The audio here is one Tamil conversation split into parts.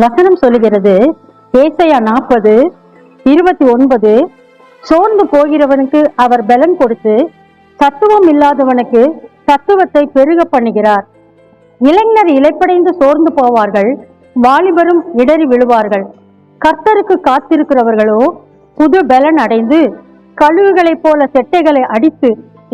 வசனம் சொல்லுகிறது, ஏசாயா 40:29, சோர்ந்து போகிறவனுக்கு அவர் பலன் கொடுத்து தத்துவம் இல்லாதவனுக்கு தத்துவத்தை பெருக பண்ணுகிறார். இளைஞர் இலைப்படைந்து சோர்ந்து போவார்கள், வாலிபரும் இடறி விழுவார்கள். கர்த்தருக்கு காத்திருக்கிறவர்களோ புது பலன் அடைந்து கழுகுகளைப் போல செட்டைகளை அடித்து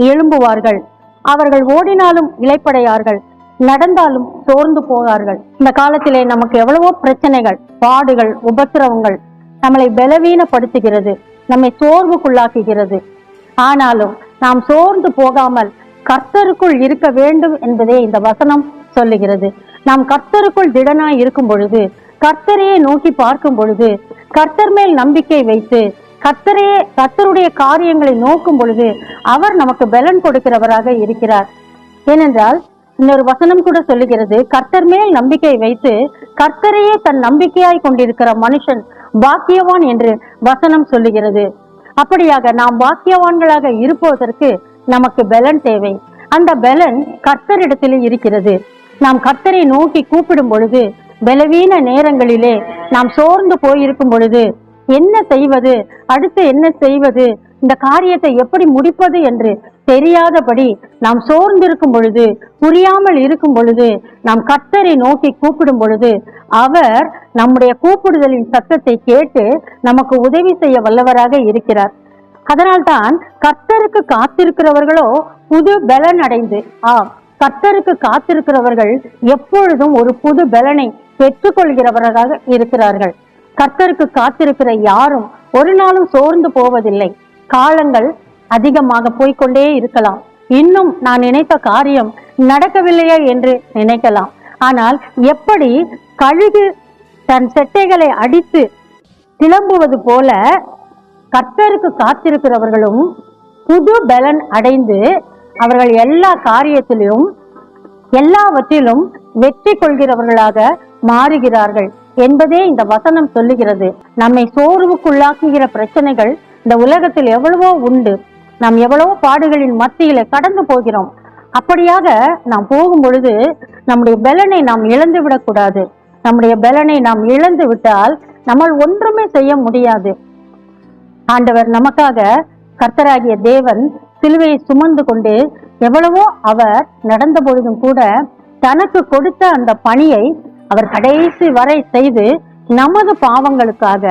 எழும்புவார்கள். அவர்கள் ஓடினாலும் இலைப்படையார்கள், நடந்தாலும் சோர்ந்து போவார்கள். இந்த காலத்திலே நமக்கு எவ்வளவோ பிரச்சனைகள், பாடுகள், உபத்திரவங்கள் நம்மளை பலவீனப்படுத்துகிறது, நம்மை சோர்வுக்குள்ளாக்குகிறது. ஆனாலும் நாம் சோர்ந்து போகாமல் கர்த்தருக்குள் இருக்க வேண்டும் என்பதே இந்த வசனம் சொல்லுகிறது. நாம் கர்த்தருக்குள் திடனாய் இருக்கும் பொழுது, கர்த்தரையே நோக்கி பார்க்கும் பொழுது, கர்த்தர் மேல் நம்பிக்கை வைத்து கர்த்தருடைய காரியங்களை நோக்கும் பொழுது அவர் நமக்கு பலன் கொடுக்கிறவராக இருக்கிறார். ஏனென்றால் இன்னொரு வசனம் கூட சொல்லுகிறது, கர்த்தர் மேல் நம்பிக்கை வைத்து கர்த்தரையே தன் நம்பிக்கையாய் கொண்டிருக்கிற மனுஷன் பாக்கியவான் என்று வசனம் சொல்லுகிறது. அப்படியாக நாம் பாக்கியவான்களாக இருப்பதற்கு நமக்கு பலன் தேவை. அந்த பலன் கர்த்தரிடத்திலே இருக்கிறது. நாம் கர்த்தரை நோக்கி கூப்பிடும் பொழுது, பலவீன நேரங்களிலே நாம் சோர்ந்து போயிருக்கும் பொழுது, என்ன செய்வது, அடுத்து என்ன செய்வது, இந்த காரியத்தை எப்படி முடிப்பது என்று தெரியாதபடி நாம் சோர்ந்திருக்கும் பொழுது, புரியாமல் இருக்கும் பொழுது, நாம் கர்த்தரை நோக்கி கூப்பிடும் பொழுது அவர் நம்முடைய கூப்பிடுதலின் சத்தத்தை கேட்டு நமக்கு உதவி செய்ய வல்லவராக இருக்கிறார். அதனால்தான் கர்த்தருக்கு காத்திருக்கிறவர்களோ புது பலன் அடைந்து, கர்த்தருக்கு காத்திருக்கிறவர்கள் எப்பொழுதும் ஒரு புது பலனை பெற்றுக்கொள்கிறவர்களாக இருக்கிறார்கள். கர்த்தருக்கு காத்திருக்கிற யாரும் ஒரு நாளும் சோர்ந்து போவதில்லை. காலங்கள் அதிகமாக போய்கொண்டே இருக்கலாம், இன்னும் நான் நினைத்த காரியம் நடக்கவில்லையா என்று நினைக்கலாம். ஆனால் எப்படி கழுகு தன் செட்டைகளை அடித்து கிளம்புவது போல கர்த்தருக்கு காத்திருக்கிறவர்களும் புது பலன் அடைந்து அவர்கள் எல்லா காரியத்திலும் எல்லாவற்றிலும் வெற்றி கொள்கிறவர்களாக மாறுகிறார்கள் என்பதே இந்த வசனம் சொல்லுகிறது. நம்மை சோர்வுக்குள்ளாக்குகிற பிரச்சனைகள் இந்த உலகத்தில் எவ்வளவோ உண்டு. நாம் எவ்வளவோ பாடுகளின் மத்தியில கடந்து போகிறோம். அப்படியாக நாம் போகும் பொழுது நம்முடைய பலனை நாம் இழந்து விடக்கூடாது. நம்முடைய பலனை நாம் இழந்து விட்டால் நம்மால் ஒன்றுமே செய்ய முடியாது. ஆண்டவர் நமக்காக, கர்த்தராகிய தேவன் சிலுவையை சுமந்து கொண்டு எவ்வளவோ அவர் நடந்த பொழுதும் கூட தனக்கு கொடுத்த அந்த பணியை அவர் கடைசி வரை செய்து நமது பாவங்களுக்காக,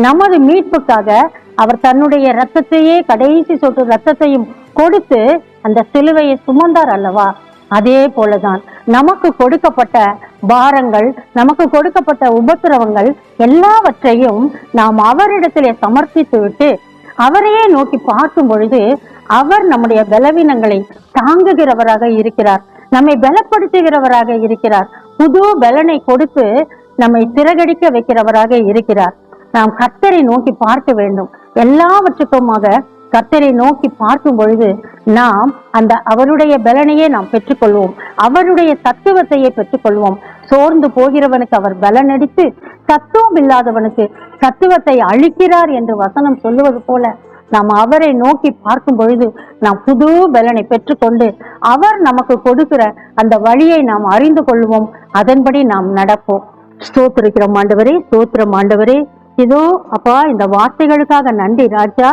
நமது மீட்புக்காக அவர் தன்னுடைய இரத்தத்தையே, கடைசி சொட்டு இரத்தத்தையும் கொடுத்து அந்த சிலுவையை சுமந்தார் அல்லவா? அதே போலதான் நமக்கு கொடுக்கப்பட்ட பாரங்கள், நமக்கு கொடுக்கப்பட்ட உபத்திரவங்கள் எல்லாவற்றையும் நாம் அவரிடத்திலே சமர்ப்பித்து விட்டு அவரையே நோக்கி பார்க்கும் பொழுது அவர் நம்முடைய பலவீனங்களை தாங்குகிறவராக இருக்கிறார், நம்மை பலப்படுத்துகிறவராக இருக்கிறார், புது பலனை கொடுத்து நம்மை சிறகடிக்க வைக்கிறவராக இருக்கிறார். நாம் கர்த்தரை நோக்கி பார்க்க வேண்டும். எல்லாவற்றுக்குமாக கர்த்தரை நோக்கி பார்க்கும் பொழுது நாம் அந்த அவருடைய பலனையே நாம் பெற்றுக்கொள்வோம், அவருடைய தத்துவத்தையே பெற்றுக்கொள்வோம். சோர்ந்து போகிறவனுக்கு அவர் பலன் அடித்து தத்துவம் இல்லாதவனுக்கு தத்துவத்தை அளிக்கிறார் என்று வசனம் சொல்லுவது போல நாம் அவரை நோக்கி பார்க்கும் பொழுது நாம் புது பலனை பெற்றுக்கொண்டு அவர் நமக்கு கொடுக்கிற அந்த வழியை நாம் அறிந்து கொள்வோம், அதன்படி நாம் நடப்போம். ஸ்தோத்திரிக்கிறோம் ஆண்டவரே, ஸ்தோத்திரம் ஆண்டவரே. இதோ அப்பா, இந்த வார்த்தைகளுக்காக நன்றி ராஜா.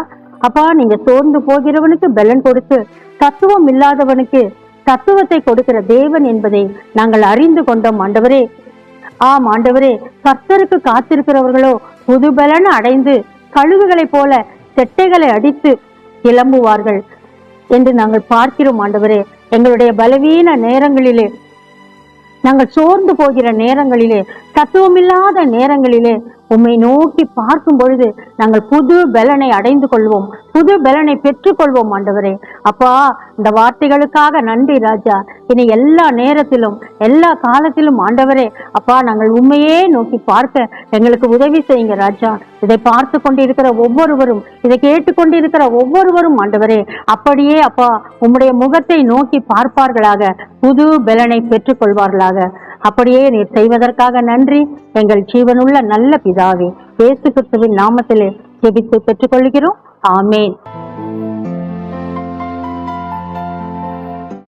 அப்பா, நீங்க சோர்ந்து போகிறவனுக்கு பலன் கொடுத்து தத்துவம் இல்லாதவனுக்கு தத்துவத்தை கொடுக்கிற தேவன் என்பதை நாங்கள் அறிந்து கொண்டோம் ஆண்டவரே. ஆம் ஆண்டவரே, கர்த்தருக்கு காத்திருக்கிறவர்களோ புது பலன் அடைந்து கழுகுகளைப் போல செட்டைகளை அடித்து கிளம்புவார்கள் என்று நாங்கள் பார்க்கிறோம் ஆண்டவரே. எங்களுடைய பலவீன நேரங்களிலே, நாங்கள் சோர்ந்து போகிற நேரங்களிலே, தத்துவமில்லாத நேரங்களிலே உம்மை நோக்கி பார்க்கும் பொழுது நாங்கள் புது பலனை அடைந்து கொள்வோம், புது பலனை பெற்றுக்கொள்வோம் ஆண்டவரே. அப்பா, இந்த வார்த்தைகளுக்காக நன்றி ராஜா. இனி எல்லா நேரத்திலும் எல்லா காலத்திலும் ஆண்டவரே அப்பா, நாங்கள் உண்மையே நோக்கி பார்க்க எங்களுக்கு உதவி செய்யுங்க ராஜா. இதை பார்த்து கொண்டிருக்கிற ஒவ்வொருவரும், இதை கேட்டுக்கொண்டிருக்கிற ஒவ்வொருவரும் ஆண்டவரே அப்படியே அப்பா உம்முடைய முகத்தை நோக்கி பார்ப்பார்களாக, புது பலனை பெற்றுக்கொள்வார்களாக. அப்படியே நீர் செய்வதற்காக நன்றி. எங்கள் ஜீவனுள்ள நல்ல பிதாவே, இயேசு கிறிஸ்துவின் நாமத்திலே ஜெபித்து பெற்றுக்கொள்கிறோம். ஆமேன்.